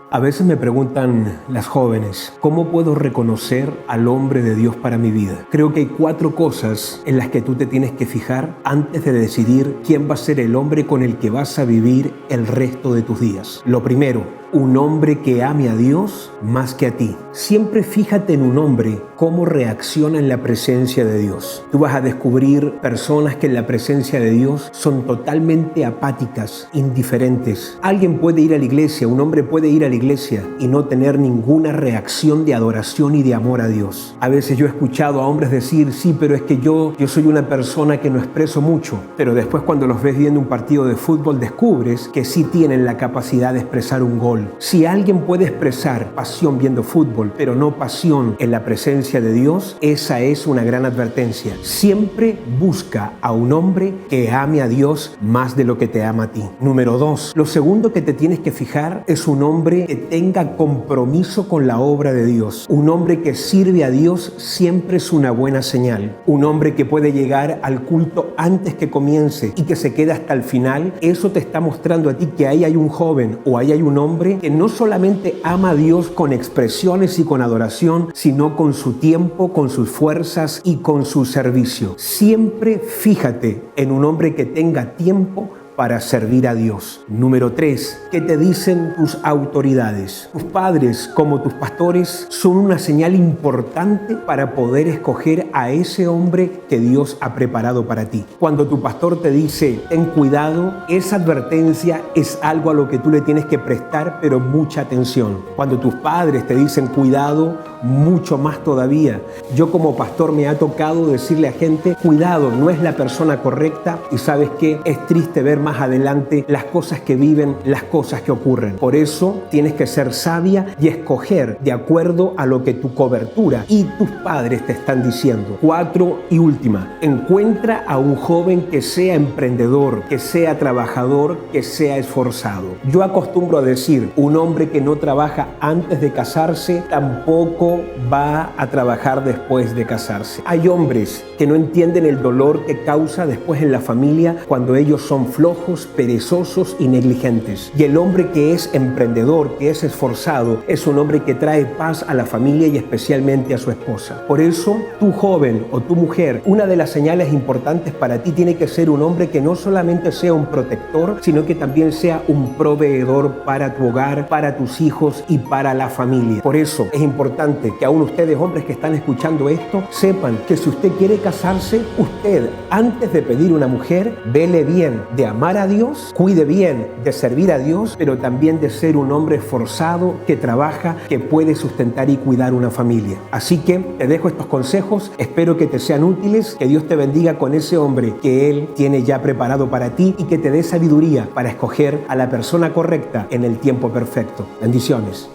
A veces me preguntan las jóvenes, ¿cómo puedo reconocer al hombre de Dios para mi vida? Creo que hay 4 cosas en las que tú te tienes que fijar antes de decidir quién va a ser el hombre con el que vas a vivir el resto de tus días. Lo primero, un hombre que ame a Dios más que a ti. Siempre fíjate en un hombre cómo reacciona en la presencia de Dios. Tú vas a descubrir personas que en la presencia de Dios son totalmente apáticas, indiferentes. Alguien puede ir a la iglesia, un hombre puede ir a la iglesia y no tener ninguna reacción de adoración y de amor a Dios. A veces yo he escuchado a hombres decir, sí, pero es que yo soy una persona que no expreso mucho. Pero después cuando los ves viendo un partido de fútbol descubres que sí tienen la capacidad de expresar un gol. Si alguien puede expresar pasión viendo fútbol, pero no pasión en la presencia de Dios, esa es una gran advertencia. Siempre busca a un hombre que ame a Dios más de lo que te ama a ti. Número 2, lo segundo que te tienes que fijar es un hombre que tenga compromiso con la obra de Dios. Un hombre que sirve a Dios siempre es una buena señal. Un hombre que puede llegar al culto antes que comience y que se queda hasta el final, eso te está mostrando a ti que ahí hay un joven o ahí hay un hombre que no solamente ama a Dios con expresiones y con adoración, sino con su tiempo, con sus fuerzas y con su servicio. Siempre fíjate en un hombre que tenga tiempo para servir a Dios. Número 3, ¿qué te dicen tus autoridades? Tus padres, como tus pastores, son una señal importante para poder escoger a ese hombre que Dios ha preparado para ti. Cuando tu pastor te dice, ten cuidado, esa advertencia es algo a lo que tú le tienes que prestar, pero mucha atención. Cuando tus padres te dicen cuidado, mucho más todavía. Yo como pastor me ha tocado decirle a gente, cuidado, no es la persona correcta y ¿sabes qué? Es triste ver más adelante las cosas que viven, las cosas que ocurren. Por eso tienes que ser sabia y escoger de acuerdo a lo que tu cobertura y tus padres te están diciendo. 4 y última, encuentra a un joven que sea emprendedor, que sea trabajador, que sea esforzado. Yo acostumbro a decir, un hombre que no trabaja antes de casarse tampoco va a trabajar después de casarse. Hay hombres que no entienden el dolor que causa después en la familia cuando ellos son flojos, perezosos y negligentes. Y el hombre que es emprendedor, que es esforzado, es un hombre que trae paz a la familia y especialmente a su esposa. Por eso, tu joven o tu mujer, una de las señales importantes para ti tiene que ser un hombre que no solamente sea un protector, sino que también sea un proveedor para tu hogar, para tus hijos y para la familia. Por eso es importante que aún ustedes, hombres que están escuchando esto, sepan que si usted quiere casarse, usted, antes de pedir una mujer, vele bien de amar a Dios, cuide bien de servir a Dios, pero también de ser un hombre esforzado, que trabaja, que puede sustentar y cuidar una familia. Así que te dejo estos consejos, espero que te sean útiles, que Dios te bendiga con ese hombre que Él tiene ya preparado para ti y que te dé sabiduría para escoger a la persona correcta en el tiempo perfecto. Bendiciones.